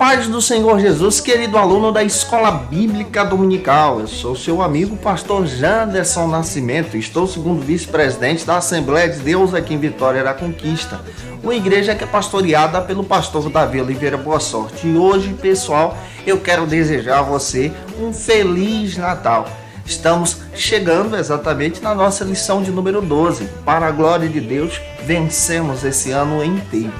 paz do Senhor Jesus, querido aluno da Escola Bíblica Dominical. Eu sou seu amigo, pastor Janderson Nascimento. Estou segundo vice-presidente da Assembleia de Deus aqui em Vitória da Conquista, uma igreja que é pastoreada pelo pastor Davi Oliveira Boa Sorte. E hoje, pessoal, eu quero desejar a você um Feliz Natal. Estamos chegando exatamente na nossa lição de número 12. Para a glória de Deus, vencemos esse ano inteiro.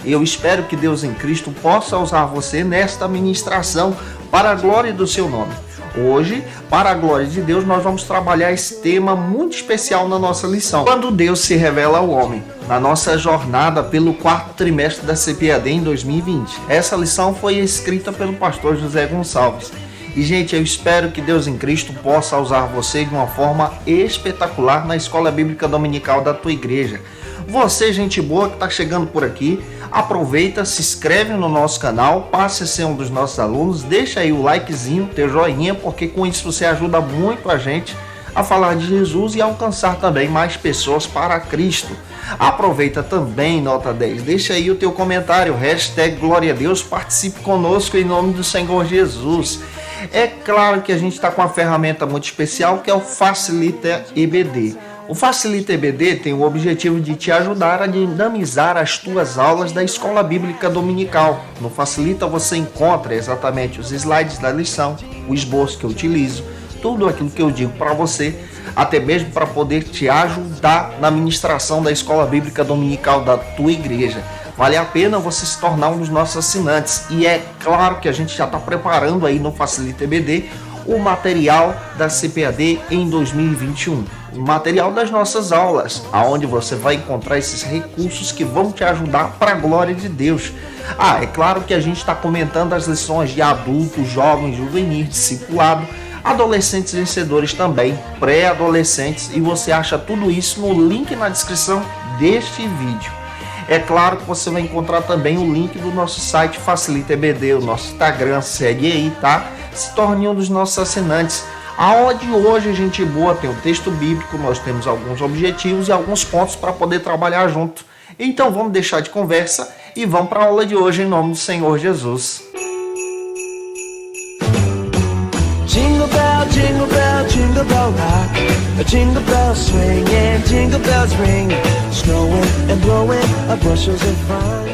Eu espero que Deus em Cristo possa usar você nesta ministração para a glória do seu nome. Hoje, para a glória de Deus, nós vamos trabalhar esse tema muito especial na nossa lição. Quando Deus se revela ao homem, na nossa jornada pelo quarto trimestre da CPAD em 2020. Essa lição foi escrita pelo pastor José Gonçalves. E, gente, eu espero que Deus em Cristo possa usar você de uma forma espetacular na Escola Bíblica Dominical da tua igreja. Você, gente boa que está chegando por aqui, aproveita, se inscreve no nosso canal, passe a ser um dos nossos alunos, deixa aí o likezinho, teu joinha, porque com isso você ajuda muito a gente a falar de Jesus e alcançar também mais pessoas para Cristo. Aproveita também, nota 10, deixa aí o teu comentário, hashtag Glória a Deus, participe conosco em nome do Senhor Jesus. É claro que a gente está com uma ferramenta muito especial que é o Facilita EBD. O Facilita EBD tem o objetivo de te ajudar a dinamizar as tuas aulas da Escola Bíblica Dominical. No Facilita você encontra exatamente os slides da lição, o esboço que eu utilizo, tudo aquilo que eu digo para você, até mesmo para poder te ajudar na ministração da Escola Bíblica Dominical da tua igreja. Vale a pena você se tornar um dos nossos assinantes. E é claro que a gente já está preparando aí no Facilita EBD o material da CPAD em 2021. O material das nossas aulas, aonde você vai encontrar esses recursos que vão te ajudar para a glória de Deus. É claro que a gente está comentando as lições de adultos, jovens, juvenis, discipulado, adolescentes vencedores também, pré-adolescentes, e você acha tudo isso no link na descrição deste vídeo. É claro que você vai encontrar também o link do nosso site Facilita EBD, o nosso Instagram, segue aí, tá? Se torne um dos nossos assinantes. Aonde hoje, gente boa, tem o texto bíblico, nós temos alguns objetivos e alguns pontos para poder trabalhar junto. Então vamos deixar de conversa e vamos para a aula de hoje em nome do Senhor Jesus. Jingle bell, jingle bell, jingle bell rock. A jingle bell swing and jingle bells ring. Snowing and blowing up bushels of fun.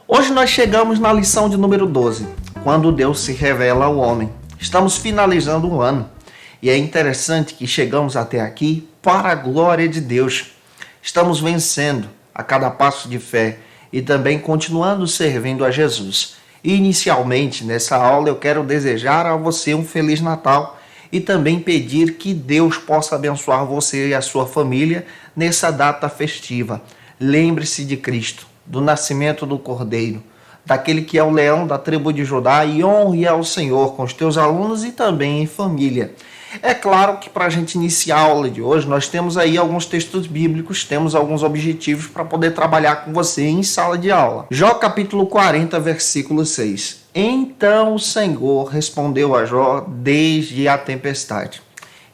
Hoje nós chegamos na lição de número 12, quando Deus se revela ao homem. Estamos finalizando um ano. E é interessante que chegamos até aqui para a glória de Deus. Estamos vencendo a cada passo de fé e também continuando servindo a Jesus. E inicialmente, nessa aula, eu quero desejar a você um Feliz Natal e também pedir que Deus possa abençoar você e a sua família nessa data festiva. Lembre-se de Cristo, do nascimento do Cordeiro, daquele que é o leão da tribo de Judá, e honre ao Senhor com os teus alunos e também em família. É claro que para a gente iniciar a aula de hoje, nós temos aí alguns textos bíblicos, temos alguns objetivos para poder trabalhar com você em sala de aula. Jó capítulo 40, versículo 6. Então o Senhor respondeu a Jó desde a tempestade.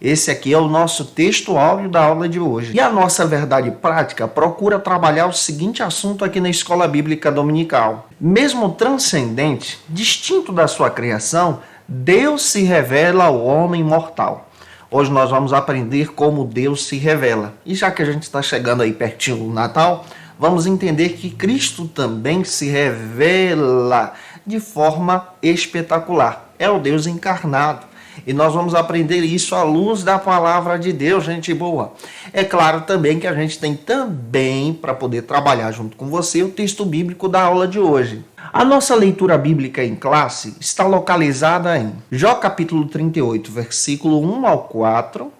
Esse aqui é o nosso texto áudio da aula de hoje. E a nossa verdade prática procura trabalhar o seguinte assunto aqui na Escola Bíblica Dominical. Mesmo transcendente, distinto da sua criação, Deus se revela ao homem mortal. Hoje nós vamos aprender como Deus se revela. E já que a gente está chegando aí pertinho do Natal, vamos entender que Cristo também se revela de forma espetacular. É o Deus encarnado. E nós vamos aprender isso à luz da palavra de Deus, gente boa. É claro também que a gente tem também, para poder trabalhar junto com você, o texto bíblico da aula de hoje. A nossa leitura bíblica em classe está localizada em Jó capítulo 38, versículo 1 ao 4.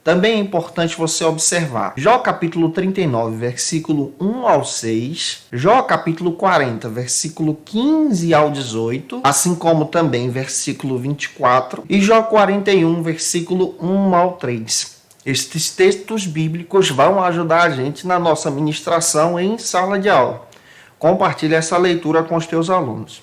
Também é importante você observar Jó capítulo 39, versículo 1 ao 6, Jó capítulo 40, versículo 15 ao 18, assim como também versículo 24 e Jó 41, versículo 1 ao 3. Estes textos bíblicos vão ajudar a gente na nossa ministração em sala de aula. Compartilhe essa leitura com os teus alunos.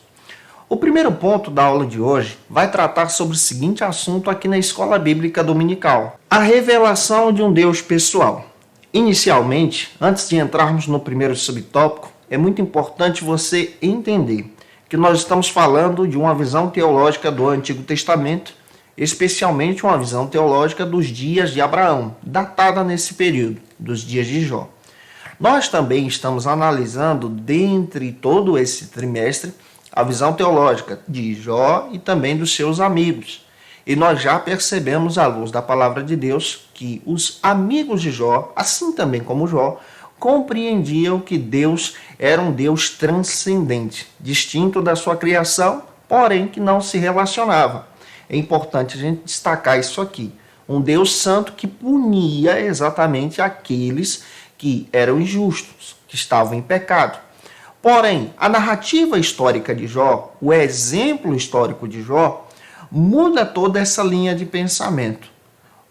O primeiro ponto da aula de hoje vai tratar sobre o seguinte assunto aqui na Escola Bíblica Dominical: a revelação de um Deus pessoal. Inicialmente, antes de entrarmos no primeiro subtópico, é muito importante você entender que nós estamos falando de uma visão teológica do Antigo Testamento, especialmente uma visão teológica dos dias de Abraão, datada nesse período, dos dias de Jó. Nós também estamos analisando, dentre todo esse trimestre, a visão teológica de Jó e também dos seus amigos. E nós já percebemos, à luz da palavra de Deus, que os amigos de Jó, assim também como Jó, compreendiam que Deus era um Deus transcendente, distinto da sua criação, porém que não se relacionava. É importante a gente destacar isso aqui. Um Deus santo que punia exatamente aqueles que eram injustos, que estavam em pecado. Porém, a narrativa histórica de Jó, o exemplo histórico de Jó, muda toda essa linha de pensamento.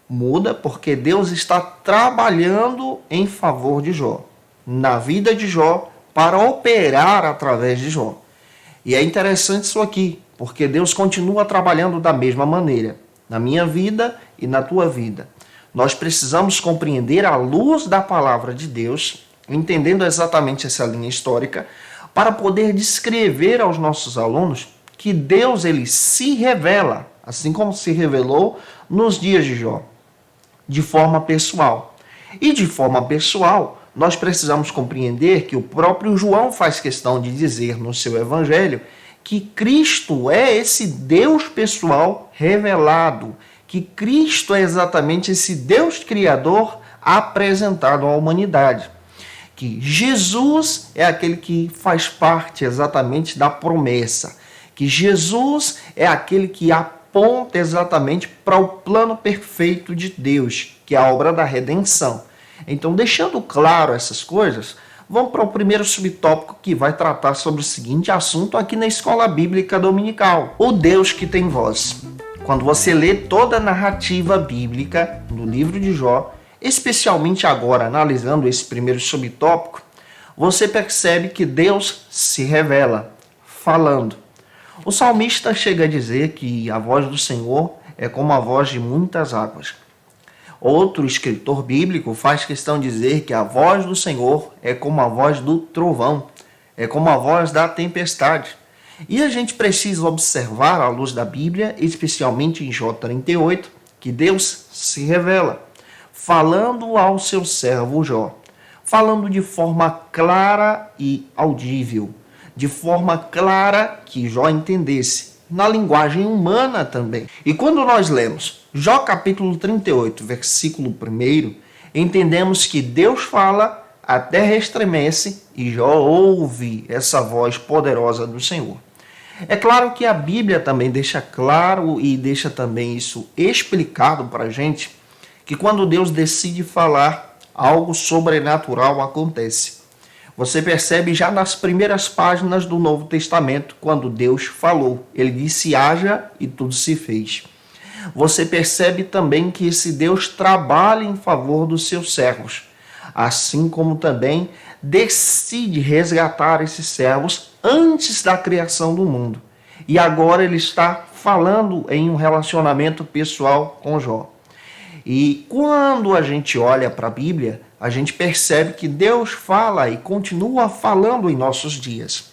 Muda porque Deus está trabalhando em favor de Jó, na vida de Jó, para operar através de Jó. E é interessante isso aqui, porque Deus continua trabalhando da mesma maneira, na minha vida e na tua vida. Nós precisamos compreender à luz da palavra de Deus, entendendo exatamente essa linha histórica, para poder descrever aos nossos alunos que Deus ele se revela, assim como se revelou nos dias de Jó, de forma pessoal. E de forma pessoal, nós precisamos compreender que o próprio João faz questão de dizer no seu evangelho que Cristo é esse Deus pessoal revelado, que Cristo é exatamente esse Deus criador apresentado à humanidade. Que Jesus é aquele que faz parte exatamente da promessa, que Jesus é aquele que aponta exatamente para o plano perfeito de Deus, que é a obra da redenção. Então, deixando claro essas coisas, vamos para o primeiro subtópico que vai tratar sobre o seguinte assunto aqui na Escola Bíblica Dominical: o Deus que tem voz. Quando você lê toda a narrativa bíblica no livro de Jó, especialmente agora analisando esse primeiro subtópico, você percebe que Deus se revela, falando. O salmista chega a dizer que a voz do Senhor é como a voz de muitas águas. Outro escritor bíblico faz questão de dizer que a voz do Senhor é como a voz do trovão, é como a voz da tempestade. E a gente precisa observar, à luz da Bíblia, especialmente em Jó 38, que Deus se revela, falando ao seu servo Jó, falando de forma clara e audível, de forma clara que Jó entendesse, na linguagem humana também. E quando nós lemos Jó capítulo 38, versículo 1, entendemos que Deus fala, a terra estremece e Jó ouve essa voz poderosa do Senhor. É claro que a Bíblia também deixa claro e deixa também isso explicado para a gente, que quando Deus decide falar, algo sobrenatural acontece. Você percebe já nas primeiras páginas do Novo Testamento, quando Deus falou. Ele disse: haja, e tudo se fez. Você percebe também que esse Deus trabalha em favor dos seus servos, assim como também decide resgatar esses servos antes da criação do mundo. E agora ele está falando em um relacionamento pessoal com Jó. E quando a gente olha para a Bíblia, a gente percebe que Deus fala e continua falando em nossos dias.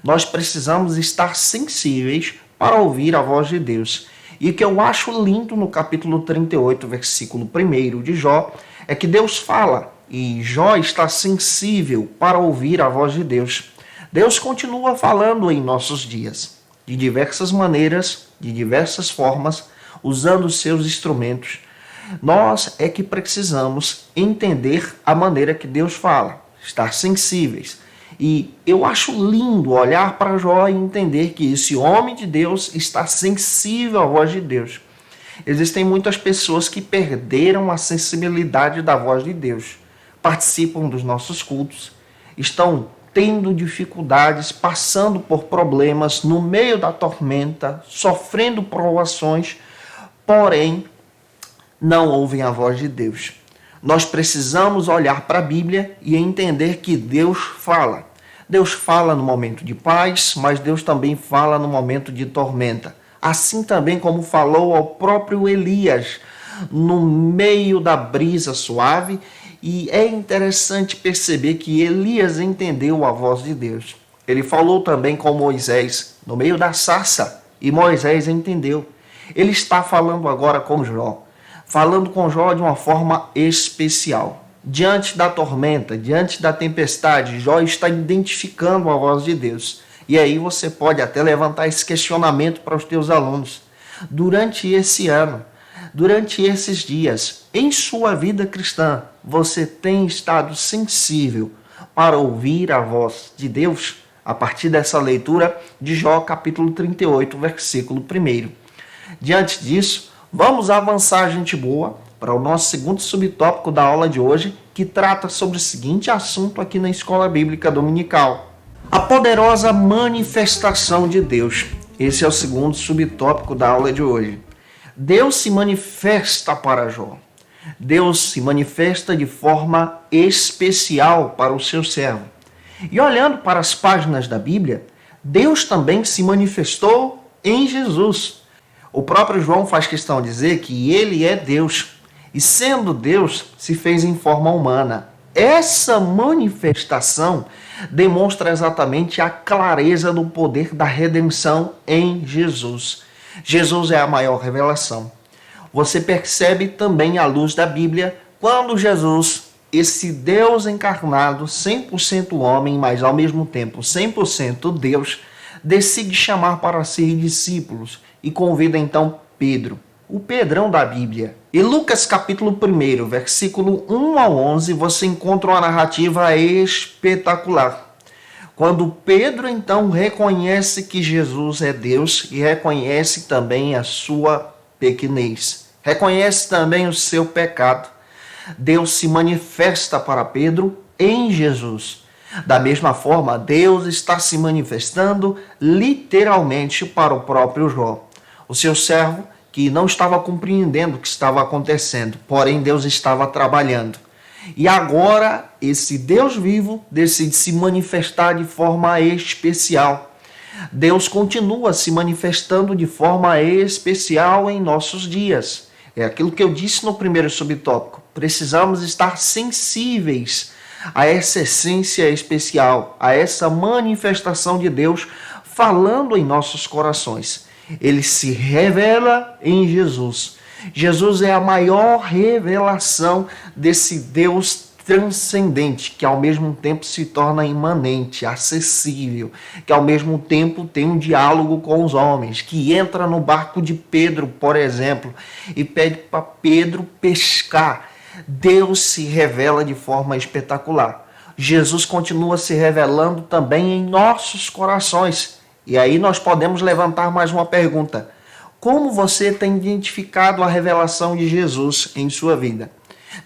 Nós precisamos estar sensíveis para ouvir a voz de Deus. E o que eu acho lindo no capítulo 38, versículo 1 de Jó, é que Deus fala e Jó está sensível para ouvir a voz de Deus. Deus continua falando em nossos dias, de diversas maneiras, de diversas formas, usando os seus instrumentos. Nós é que precisamos entender a maneira que Deus fala, estar sensíveis. E eu acho lindo olhar para Jó e entender que esse homem de Deus está sensível à voz de Deus. Existem muitas pessoas que perderam a sensibilidade da voz de Deus, participam dos nossos cultos, estão tendo dificuldades, passando por problemas no meio da tormenta, sofrendo provações, porém não ouvem a voz de Deus. Nós precisamos olhar para a Bíblia e entender que Deus fala. Deus fala no momento de paz, mas Deus também fala no momento de tormenta. Assim também como falou ao próprio Elias, no meio da brisa suave. E é interessante perceber que Elias entendeu a voz de Deus. Ele falou também com Moisés no meio da sarça e Moisés entendeu. Ele está falando agora com Jó, falando com Jó de uma forma especial. Diante da tormenta, diante da tempestade, Jó está identificando a voz de Deus. E aí você pode até levantar esse questionamento para os teus alunos. Durante esse ano, durante esses dias, em sua vida cristã, você tem estado sensível para ouvir a voz de Deus? A partir dessa leitura de Jó, capítulo 38, versículo 1. Diante disso, vamos avançar, gente boa, para o nosso segundo subtópico da aula de hoje, que trata sobre o seguinte assunto aqui na Escola Bíblica Dominical: a poderosa manifestação de Deus. Esse é o segundo subtópico da aula de hoje. Deus se manifesta para Jó. Deus se manifesta de forma especial para o seu servo. E olhando para as páginas da Bíblia, Deus também se manifestou em Jesus. O próprio João faz questão de dizer que ele é Deus, e sendo Deus, se fez em forma humana. Essa manifestação demonstra exatamente a clareza do poder da redenção em Jesus. Jesus é a maior revelação. Você percebe também à luz da Bíblia quando Jesus, esse Deus encarnado, 100% homem, mas ao mesmo tempo 100% Deus, decide chamar para si discípulos e convida então Pedro, o Pedrão da Bíblia. Em Lucas capítulo 1, versículo 1 ao 11, você encontra uma narrativa espetacular. Quando Pedro então reconhece que Jesus é Deus e reconhece também a sua pequenez, reconhece também o seu pecado, Deus se manifesta para Pedro em Jesus. Da mesma forma, Deus está se manifestando literalmente para o próprio Jó, o seu servo que não estava compreendendo o que estava acontecendo, porém Deus estava trabalhando. E agora, esse Deus vivo decide se manifestar de forma especial. Deus continua se manifestando de forma especial em nossos dias. É aquilo que eu disse no primeiro subtópico. Precisamos estar sensíveis a essa essência especial, a essa manifestação de Deus falando em nossos corações. Ele se revela em Jesus. Jesus é a maior revelação desse Deus transcendente, que ao mesmo tempo se torna imanente, acessível, que ao mesmo tempo tem um diálogo com os homens, que entra no barco de Pedro, por exemplo, e pede para Pedro pescar. Deus se revela de forma espetacular. Jesus continua se revelando também em nossos corações. E aí nós podemos levantar mais uma pergunta. Como você tem identificado a revelação de Jesus em sua vida?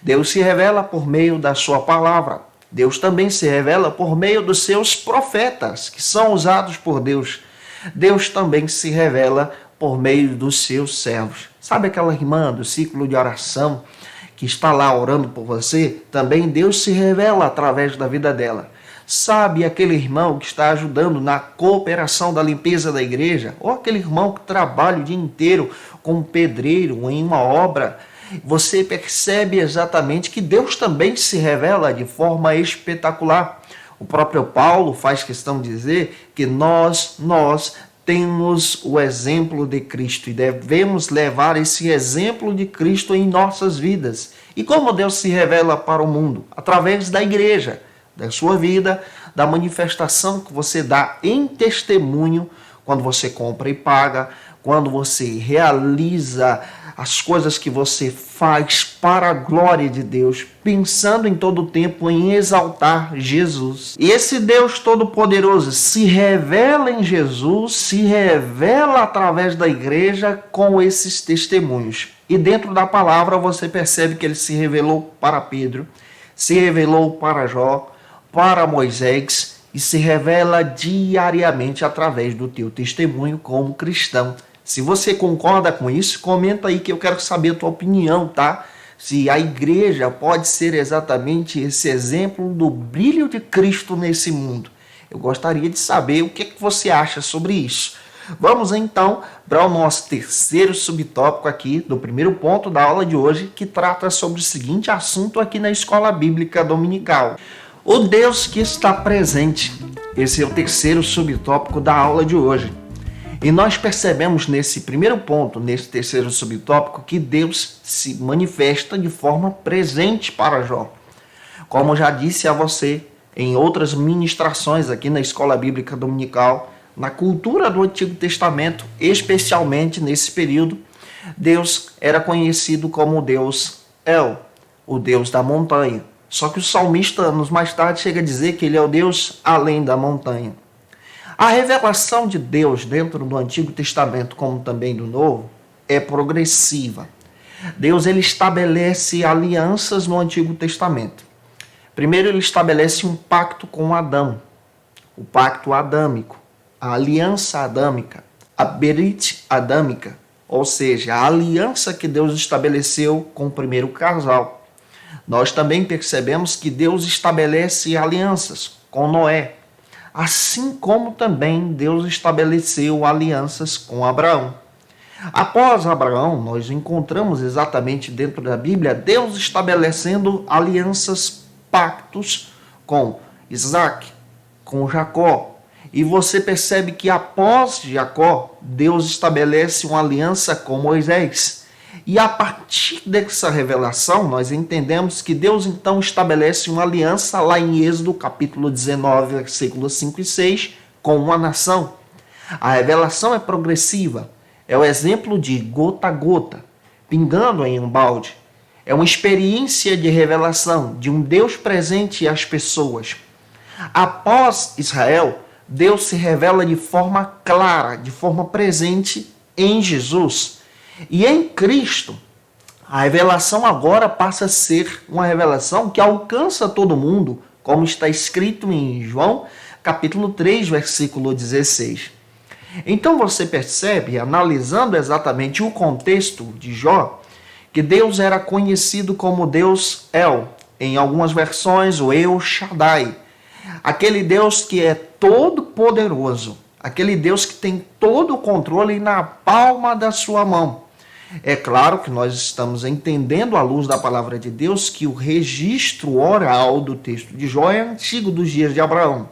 Deus se revela por meio da sua palavra. Deus também se revela por meio dos seus profetas, que são usados por Deus. Deus também se revela por meio dos seus servos. Sabe aquela irmã do ciclo de oração que está lá orando por você? Também Deus se revela através da vida dela. Sabe aquele irmão que está ajudando na cooperação da limpeza da igreja? Ou aquele irmão que trabalha o dia inteiro como pedreiro em uma obra? Você percebe exatamente que Deus também se revela de forma espetacular. O próprio Paulo faz questão de dizer que nós temos o exemplo de Cristo e devemos levar esse exemplo de Cristo em nossas vidas. E como Deus se revela para o mundo? Através da igreja, da sua vida, da manifestação que você dá em testemunho quando você compra e paga, quando você realiza as coisas que você faz para a glória de Deus, pensando em todo o tempo em exaltar Jesus. E esse Deus Todo-Poderoso se revela em Jesus, se revela através da igreja com esses testemunhos. E dentro da palavra você percebe que ele se revelou para Pedro, se revelou para Jó, para Moisés e se revela diariamente através do teu testemunho como cristão. Se você concorda com isso, comenta aí que eu quero saber a tua opinião, tá? Se a igreja pode ser exatamente esse exemplo do brilho de Cristo nesse mundo. Eu gostaria de saber o que você acha sobre isso. Vamos então para o nosso terceiro subtópico aqui, do primeiro ponto da aula de hoje, que trata sobre o seguinte assunto aqui na Escola Bíblica Dominical. O Deus que está presente. Esse é o terceiro subtópico da aula de hoje. E nós percebemos nesse primeiro ponto, nesse terceiro subtópico, que Deus se manifesta de forma presente para Jó. Como já disse a você em outras ministrações aqui na Escola Bíblica Dominical, na cultura do Antigo Testamento, especialmente nesse período, Deus era conhecido como o Deus El, o Deus da montanha. Só que o salmista, anos mais tarde, chega a dizer que ele é o Deus além da montanha. A revelação de Deus dentro do Antigo Testamento, como também do Novo, é progressiva. Deus ele estabelece alianças no Antigo Testamento. Primeiro ele estabelece um pacto com Adão, o pacto adâmico, a aliança adâmica, a berit adâmica, ou seja, a aliança que Deus estabeleceu com o primeiro casal. Nós também percebemos que Deus estabelece alianças com Noé, assim como também Deus estabeleceu alianças com Abraão. Após Abraão, nós encontramos exatamente dentro da Bíblia Deus estabelecendo alianças, pactos com Isaac, com Jacó. E você percebe que após Jacó, Deus estabelece uma aliança com Moisés. E a partir dessa revelação, nós entendemos que Deus então estabelece uma aliança lá em Êxodo, capítulo 19, versículos 5 e 6, com uma nação. A revelação é progressiva, é o exemplo de gota a gota, pingando em um balde. É uma experiência de revelação de um Deus presente às pessoas. Após Israel, Deus se revela de forma clara, de forma presente em Jesus. E em Cristo, a revelação agora passa a ser uma revelação que alcança todo mundo, como está escrito em João, capítulo 3, versículo 16. Então você percebe, analisando exatamente o contexto de Jó, que Deus era conhecido como Deus El, em algumas versões o El Shaddai, aquele Deus que é todo poderoso, aquele Deus que tem todo o controle na palma da sua mão. É claro que nós estamos entendendo à luz da palavra de Deus que o registro oral do texto de Jó é antigo dos dias de Abraão.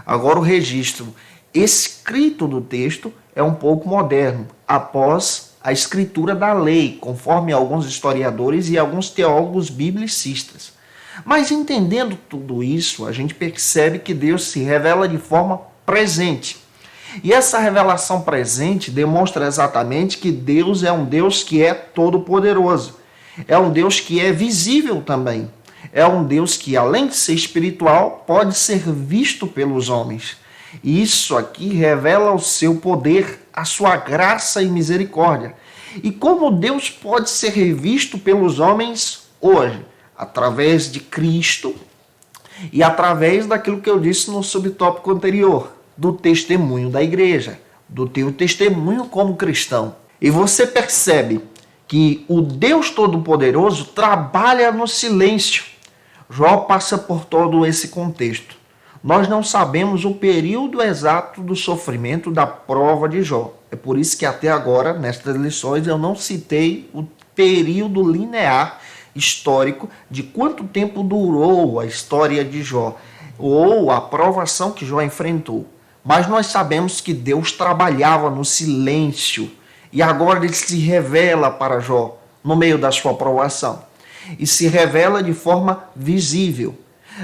Agora o registro escrito do texto é um pouco moderno, após a escritura da lei, conforme alguns historiadores e alguns teólogos biblicistas. Mas entendendo tudo isso, a gente percebe que Deus se revela de forma presente. E essa revelação presente demonstra exatamente que Deus é um Deus que é todo-poderoso. É um Deus que é visível também. É um Deus que, além de ser espiritual, pode ser visto pelos homens. E isso aqui revela o seu poder, a sua graça e misericórdia. E como Deus pode ser revisto pelos homens hoje? Através de Cristo e através daquilo que eu disse no subtópico anterior, do testemunho da igreja, do teu testemunho como cristão. E você percebe que o Deus Todo-Poderoso trabalha no silêncio. Jó passa por todo esse contexto. Nós não sabemos o período exato do sofrimento da prova de Jó. É por isso que até agora, nestas lições, eu não citei o período linear histórico de quanto tempo durou a história de Jó, ou a provação que Jó enfrentou. Mas nós sabemos que Deus trabalhava no silêncio e agora ele se revela para Jó no meio da sua provação e se revela de forma visível.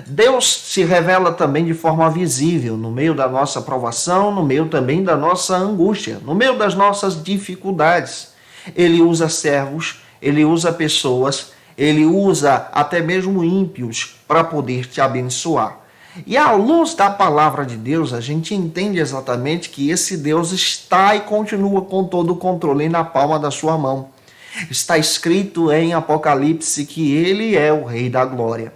Deus se revela também de forma visível no meio da nossa provação, no meio também da nossa angústia, no meio das nossas dificuldades. Ele usa servos, ele usa pessoas, ele usa até mesmo ímpios para poder te abençoar. E à luz da palavra de Deus, a gente entende exatamente que esse Deus está e continua com todo o controle na palma da sua mão. Está escrito em Apocalipse que ele é o Rei da Glória.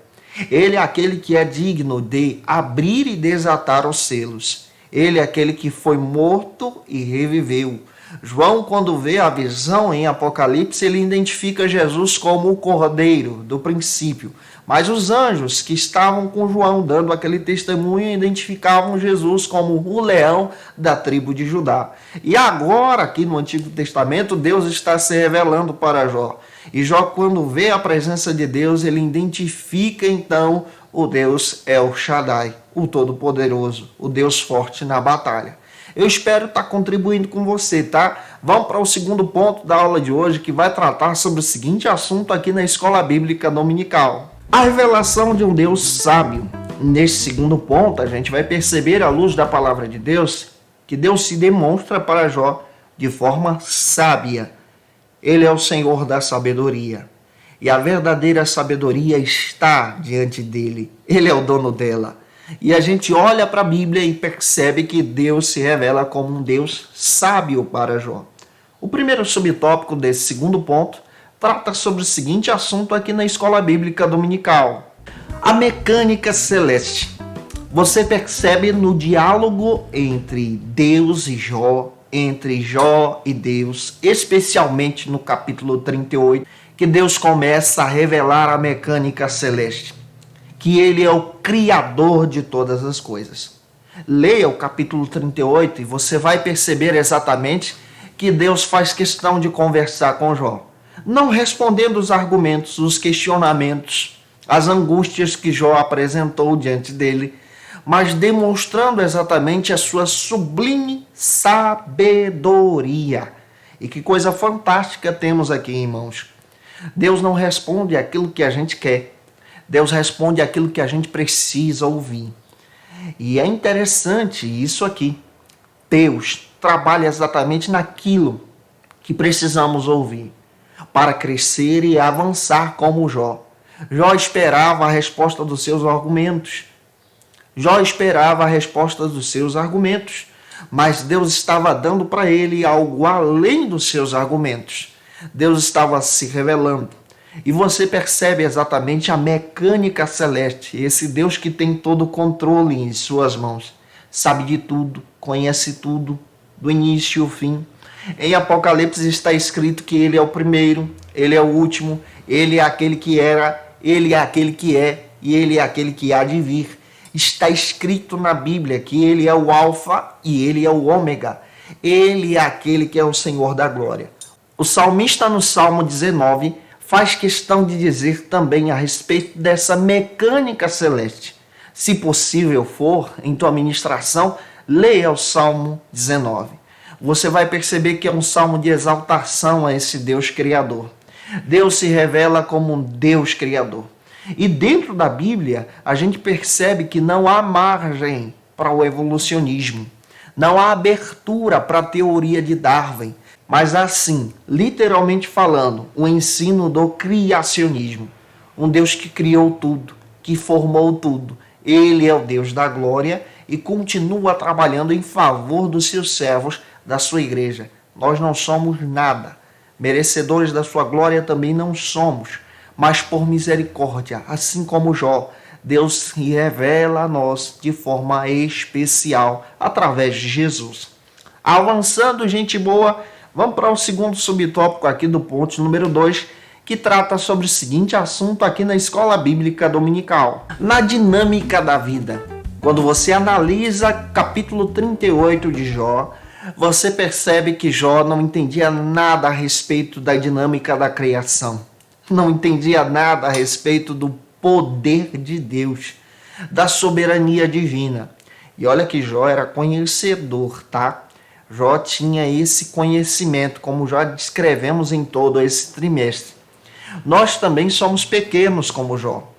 Ele é aquele que é digno de abrir e desatar os selos. Ele é aquele que foi morto e reviveu. João, quando vê a visão em Apocalipse, ele identifica Jesus como o Cordeiro do princípio. Mas os anjos que estavam com João dando aquele testemunho identificavam Jesus como o leão da tribo de Judá. E agora, aqui no Antigo Testamento, Deus está se revelando para Jó. E Jó, quando vê a presença de Deus, ele identifica então o Deus El Shaddai, o Todo-Poderoso, o Deus forte na batalha. Eu espero estar contribuindo com você, tá? Vamos para o segundo ponto da aula de hoje, que vai tratar sobre o seguinte assunto aqui na Escola Bíblica Dominical. A revelação de um Deus sábio. Nesse segundo ponto, a gente vai perceber, à luz da palavra de Deus, que Deus se demonstra para Jó de forma sábia. Ele é o Senhor da sabedoria. E a verdadeira sabedoria está diante dele. Ele é o dono dela. E a gente olha para a Bíblia e percebe que Deus se revela como um Deus sábio para Jó. O primeiro subtópico desse segundo ponto trata sobre o seguinte assunto aqui na Escola Bíblica Dominical. A mecânica celeste. Você percebe no diálogo entre Deus e Jó, entre Jó e Deus, especialmente no capítulo 38, que Deus começa a revelar a mecânica celeste, que ele é o criador de todas as coisas. Leia o capítulo 38 e você vai perceber exatamente que Deus faz questão de conversar com Jó, não respondendo os argumentos, os questionamentos, as angústias que Jó apresentou diante dele, mas demonstrando exatamente a sua sublime sabedoria. E que coisa fantástica temos aqui, irmãos. Deus não responde aquilo que a gente quer. Deus responde aquilo que a gente precisa ouvir. E é interessante isso aqui. Deus trabalha exatamente naquilo que precisamos ouvir para crescer e avançar como Jó. Jó esperava a resposta dos seus argumentos. Jó esperava a resposta dos seus argumentos, mas Deus estava dando para ele algo além dos seus argumentos. Deus estava se revelando. E você percebe exatamente a mecânica celeste, esse Deus que tem todo o controle em suas mãos. Sabe de tudo, conhece tudo, do início ao fim. Em Apocalipse está escrito que ele é o primeiro, ele é o último, ele é aquele que era, ele é aquele que é e ele é aquele que há de vir. Está escrito na Bíblia que ele é o Alfa e ele é o Ômega. Ele é aquele que é o Senhor da glória. O salmista no Salmo 19 faz questão de dizer também a respeito dessa mecânica celeste. Se possível for, em tua ministração, leia o Salmo 19. Você vai perceber que é um salmo de exaltação a esse Deus Criador. Deus se revela como um Deus Criador. E dentro da Bíblia, a gente percebe que não há margem para o evolucionismo. Não há abertura para a teoria de Darwin. Mas assim, literalmente falando, o ensino do criacionismo. Um Deus que criou tudo, que formou tudo. Ele é o Deus da glória e continua trabalhando em favor dos seus servos, da sua igreja. Nós não somos nada. Merecedores da sua glória também não somos. Mas por misericórdia, assim como Jó, Deus se revela a nós de forma especial através de Jesus. Avançando, gente boa, vamos para o segundo subtópico aqui do ponto número 2, que trata sobre o seguinte assunto aqui na Escola Bíblica Dominical. Na dinâmica da vida. Quando você analisa capítulo 38 de Jó, você percebe que Jó não entendia nada a respeito da dinâmica da criação. Não entendia nada a respeito do poder de Deus, da soberania divina. E olha que Jó era conhecedor, tá? Jó tinha esse conhecimento, como já descrevemos em todo esse trimestre. Nós também somos pequenos como Jó.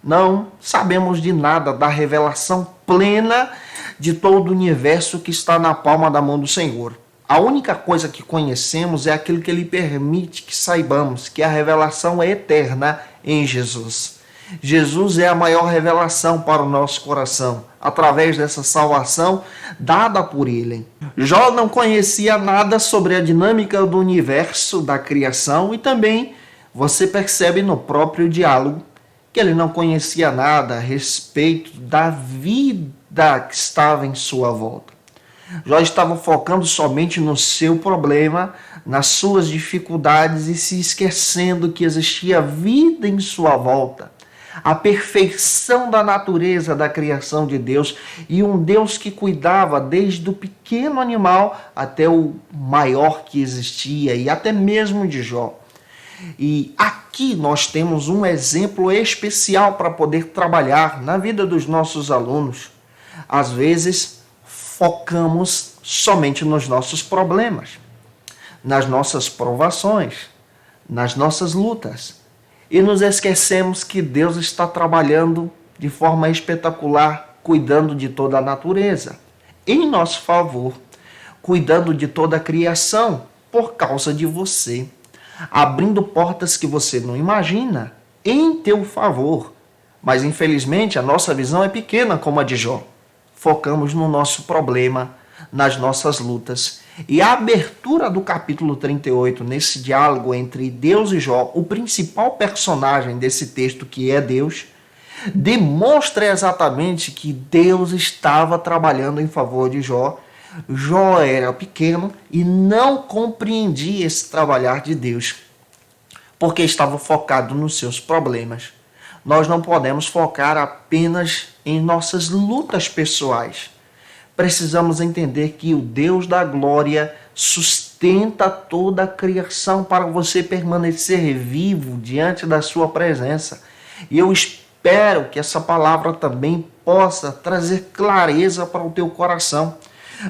Não sabemos de nada da revelação plena de todo o universo que está na palma da mão do Senhor. A única coisa que conhecemos é aquilo que Ele permite que saibamos, que a revelação é eterna em Jesus. Jesus é a maior revelação para o nosso coração, através dessa salvação dada por Ele. Jó não conhecia nada sobre a dinâmica do universo, da criação, e também você percebe no próprio diálogo que ele não conhecia nada a respeito da vida que estava em sua volta. Jó estava focando somente no seu problema, nas suas dificuldades e se esquecendo que existia vida em sua volta. A perfeição da natureza da criação de Deus e um Deus que cuidava desde o pequeno animal até o maior que existia e até mesmo de Jó. E aqui nós temos um exemplo especial para poder trabalhar na vida dos nossos alunos. Às vezes, focamos somente nos nossos problemas, nas nossas provações, nas nossas lutas. E nos esquecemos que Deus está trabalhando de forma espetacular, cuidando de toda a natureza, em nosso favor, cuidando de toda a criação, por causa de você, abrindo portas que você não imagina, em teu favor. Mas infelizmente a nossa visão é pequena como a de Jó. Focamos no nosso problema, nas nossas lutas. E a abertura do capítulo 38, nesse diálogo entre Deus e Jó, o principal personagem desse texto, que é Deus, demonstra exatamente que Deus estava trabalhando em favor de Jó. Jó era pequeno e não compreendia esse trabalhar de Deus, porque estava focado nos seus problemas. Nós não podemos focar apenas em nossas lutas pessoais. Precisamos entender que o Deus da glória sustenta toda a criação para você permanecer vivo diante da sua presença. E eu espero que essa palavra também possa trazer clareza para o teu coração.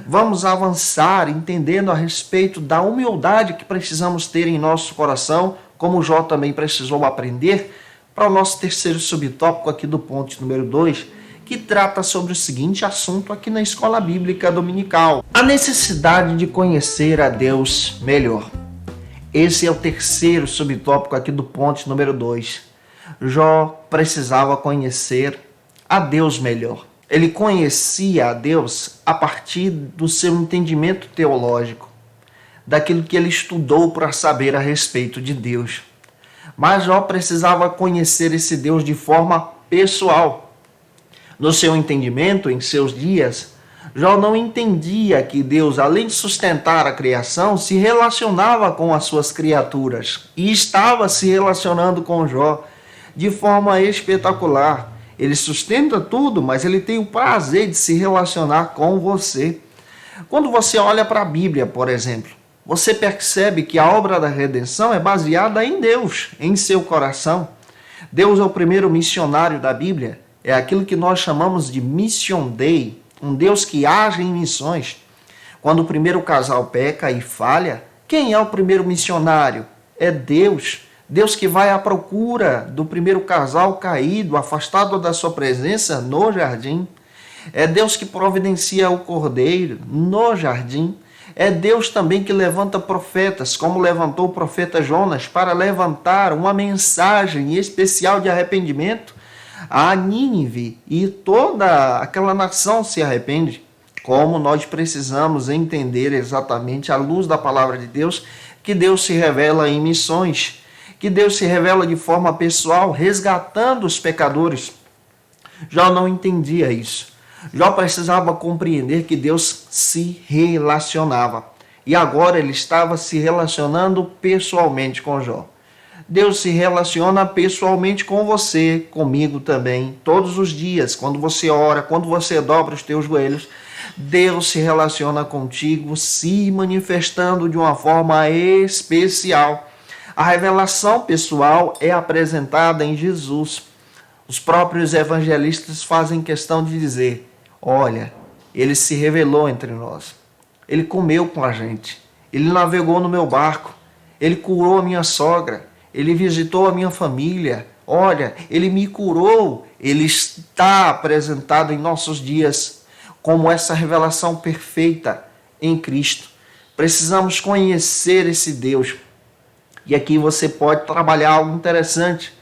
Vamos avançar entendendo a respeito da humildade que precisamos ter em nosso coração, como Jó também precisou aprender, para o nosso terceiro subtópico aqui do ponto número 2, que trata sobre o seguinte assunto aqui na Escola Bíblica Dominical: a necessidade de conhecer a Deus melhor. Esse é o terceiro subtópico aqui do ponto número 2. Jó precisava conhecer a Deus melhor. Ele conhecia a Deus a partir do seu entendimento teológico, daquilo que ele estudou para saber a respeito de Deus. Mas Jó precisava conhecer esse Deus de forma pessoal. No seu entendimento, em seus dias, Jó não entendia que Deus, além de sustentar a criação, se relacionava com as suas criaturas e estava se relacionando com Jó de forma espetacular. Ele sustenta tudo, mas ele tem o prazer de se relacionar com você. Quando você olha para a Bíblia, por exemplo, você percebe que a obra da redenção é baseada em Deus, em seu coração. Deus é o primeiro missionário da Bíblia. É aquilo que nós chamamos de Mission Dei, um Deus que age em missões. Quando o primeiro casal peca e falha, quem é o primeiro missionário? É Deus. Deus que vai à procura do primeiro casal caído, afastado da sua presença no jardim. É Deus que providencia o cordeiro no jardim. É Deus também que levanta profetas, como levantou o profeta Jonas, para levantar uma mensagem especial de arrependimento a Nínive, e toda aquela nação se arrepende. Como nós precisamos entender exatamente, à luz da palavra de Deus, que Deus se revela em missões, que Deus se revela de forma pessoal, resgatando os pecadores. Jó não entendia isso. Jó precisava compreender que Deus se relacionava. E agora ele estava se relacionando pessoalmente com Jó. Deus se relaciona pessoalmente com você, comigo também, todos os dias. Quando você ora, quando você dobra os teus joelhos, Deus se relaciona contigo, se manifestando de uma forma especial. A revelação pessoal é apresentada em Jesus. Os próprios evangelistas fazem questão de dizer: olha, ele se revelou entre nós. Ele comeu com a gente. Ele navegou no meu barco. Ele curou a minha sogra. Ele visitou a minha família. Olha, ele me curou. Ele está apresentado em nossos dias como essa revelação perfeita em Cristo. Precisamos conhecer esse Deus. E aqui você pode trabalhar algo interessante.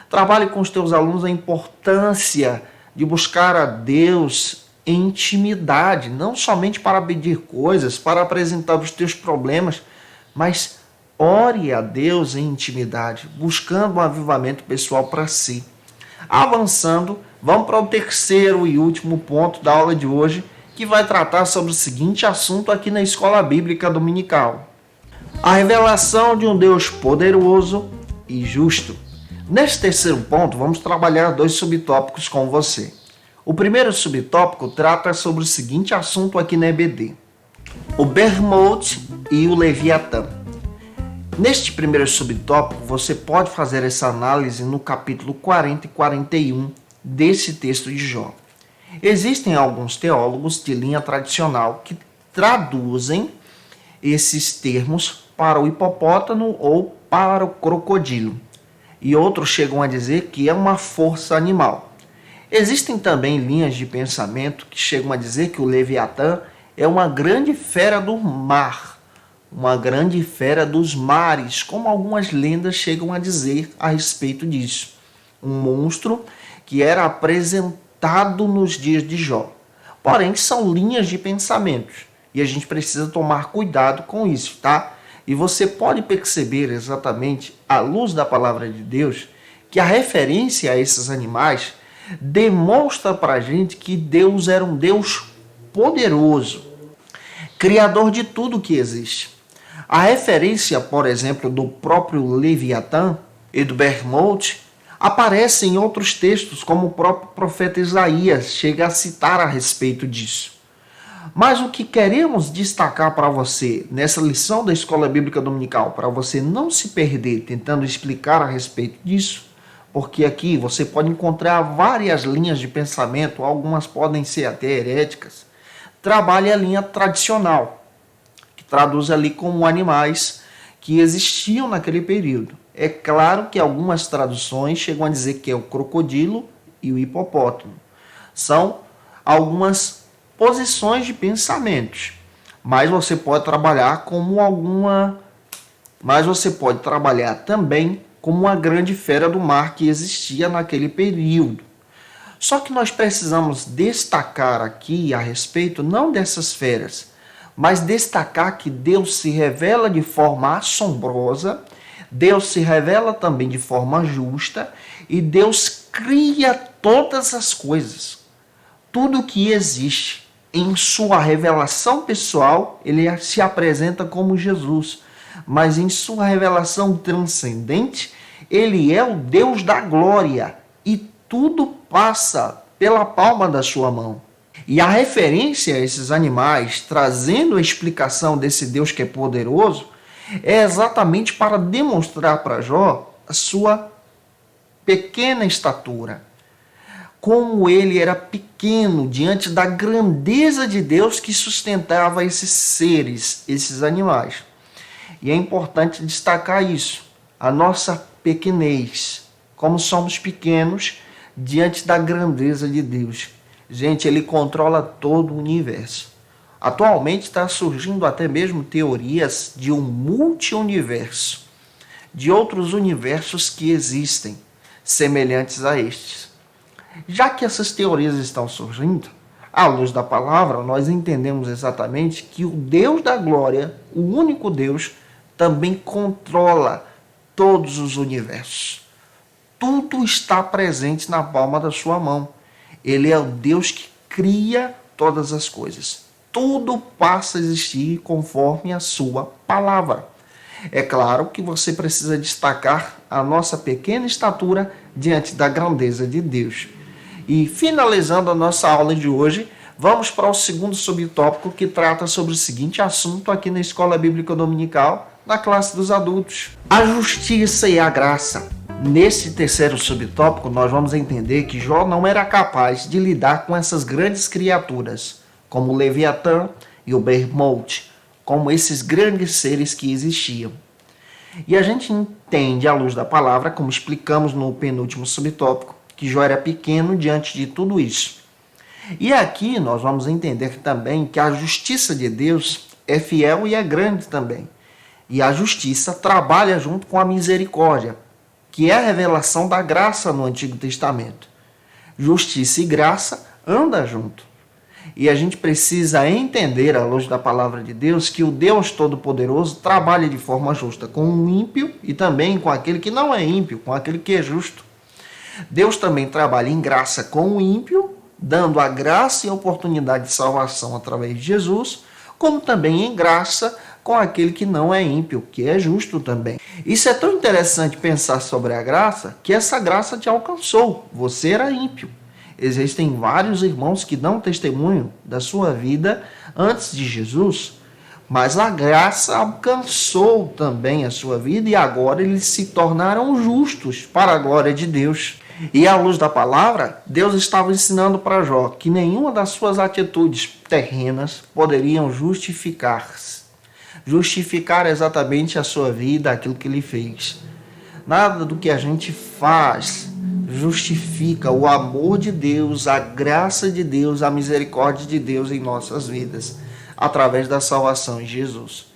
Trabalhe com os teus alunos a importância de buscar a Deus em intimidade, não somente para pedir coisas, para apresentar os teus problemas, mas ore a Deus em intimidade, buscando um avivamento pessoal para si. Avançando, vamos para o terceiro e último ponto da aula de hoje, que vai tratar sobre o seguinte assunto aqui na Escola Bíblica Dominical: a revelação de um Deus poderoso e justo. Neste terceiro ponto, vamos trabalhar 2 subtópicos com você. O primeiro subtópico trata sobre o seguinte assunto aqui na EBD: o Behemoth e o Leviatã. Neste primeiro subtópico, você pode fazer essa análise no capítulo 40 e 41 desse texto de Jó. Existem alguns teólogos de linha tradicional que traduzem esses termos para o hipopótamo ou para o crocodilo, e outros chegam a dizer que é uma força animal. Existem também linhas de pensamento que chegam a dizer que o Leviatã é uma grande fera do mar, uma grande fera dos mares, como algumas lendas chegam a dizer a respeito disso. Um monstro que era apresentado nos dias de Jó. Porém, são linhas de pensamentos e a gente precisa tomar cuidado com isso, tá? E você pode perceber exatamente, à luz da palavra de Deus, que a referência a esses animais demonstra para a gente que Deus era um Deus poderoso, criador de tudo que existe. A referência, por exemplo, do próprio Leviatã e do Behemoth aparece em outros textos, como o próprio profeta Isaías chega a citar a respeito disso. Mas o que queremos destacar para você nessa lição da Escola Bíblica Dominical, para você não se perder tentando explicar a respeito disso, porque aqui você pode encontrar várias linhas de pensamento, algumas podem ser até heréticas, trabalhe a linha tradicional, que traduz ali como animais que existiam naquele período. É claro que algumas traduções chegam a dizer que é o crocodilo e o hipopótamo. São algumas posições de pensamentos, mas você pode trabalhar também como uma grande fera do mar que existia naquele período. Só que nós precisamos destacar aqui a respeito não dessas feras, mas destacar que Deus se revela de forma assombrosa, Deus se revela também de forma justa e Deus cria todas as coisas. Tudo que existe em sua revelação pessoal, ele se apresenta como Jesus, mas em sua revelação transcendente, ele é o Deus da glória e tudo passa pela palma da sua mão. E a referência a esses animais, trazendo a explicação desse Deus que é poderoso, é exatamente para demonstrar para Jó a sua pequena estatura. Como ele era pequeno diante da grandeza de Deus que sustentava esses seres, esses animais. E é importante destacar isso, a nossa pequenez, como somos pequenos diante da grandeza de Deus. Gente, ele controla todo o universo. Atualmente está surgindo até mesmo teorias de um multi-universo, de outros universos que existem, semelhantes a estes. Já que essas teorias estão surgindo, à luz da palavra, nós entendemos exatamente que o Deus da glória, o único Deus, também controla todos os universos. Tudo está presente na palma da sua mão. Ele é o Deus que cria todas as coisas. Tudo passa a existir conforme a sua palavra. É claro que você precisa destacar a nossa pequena estatura diante da grandeza de Deus. E finalizando a nossa aula de hoje, vamos para o segundo subtópico que trata sobre o seguinte assunto aqui na Escola Bíblica Dominical, na classe dos adultos: a justiça e a graça. Nesse terceiro subtópico, nós vamos entender que Jó não era capaz de lidar com essas grandes criaturas, como o Leviatã e o Behemoth, como esses grandes seres que existiam. E a gente entende, à luz da palavra, como explicamos no penúltimo subtópico, que Jó era pequeno diante de tudo isso. E aqui nós vamos entender também que a justiça de Deus é fiel e é grande também. E a justiça trabalha junto com a misericórdia, que é a revelação da graça no Antigo Testamento. Justiça e graça andam junto. E a gente precisa entender, à luz da palavra de Deus, que o Deus Todo-Poderoso trabalha de forma justa com o ímpio e também com aquele que não é ímpio, com aquele que é justo. Deus também trabalha em graça com o ímpio, dando a graça e a oportunidade de salvação através de Jesus, como também em graça com aquele que não é ímpio, que é justo também. Isso é tão interessante pensar sobre a graça, que essa graça te alcançou. Você era ímpio. Existem vários irmãos que dão testemunho da sua vida antes de Jesus. Mas a graça alcançou também a sua vida e agora eles se tornaram justos para a glória de Deus. E à luz da palavra, Deus estava ensinando para Jó que nenhuma das suas atitudes terrenas poderiam justificar exatamente a sua vida, aquilo que ele fez. Nada do que a gente faz justifica o amor de Deus, a graça de Deus, a misericórdia de Deus em nossas vidas, através da salvação em Jesus.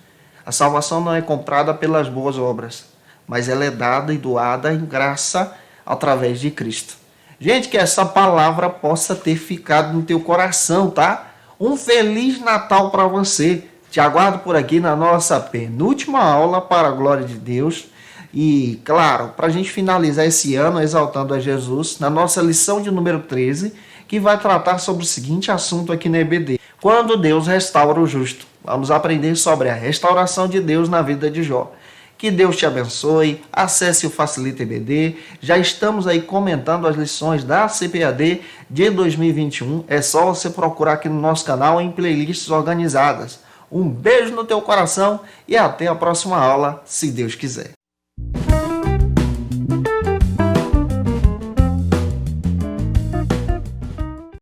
A salvação não é comprada pelas boas obras, mas ela é dada e doada em graça através de Cristo. Gente, que essa palavra possa ter ficado no teu coração, tá? Um Feliz Natal para você. Te aguardo por aqui na nossa penúltima aula para a glória de Deus. E, claro, para a gente finalizar esse ano exaltando a Jesus, na nossa lição de número 13, que vai tratar sobre o seguinte assunto aqui na EBD. Quando Deus restaura o justo. Vamos aprender sobre a restauração de Deus na vida de Jó. Que Deus te abençoe, acesse o Facilita EBD, já estamos aí comentando as lições da CPAD de 2021, é só você procurar aqui no nosso canal em playlists organizadas. Um beijo no teu coração e até a próxima aula, se Deus quiser.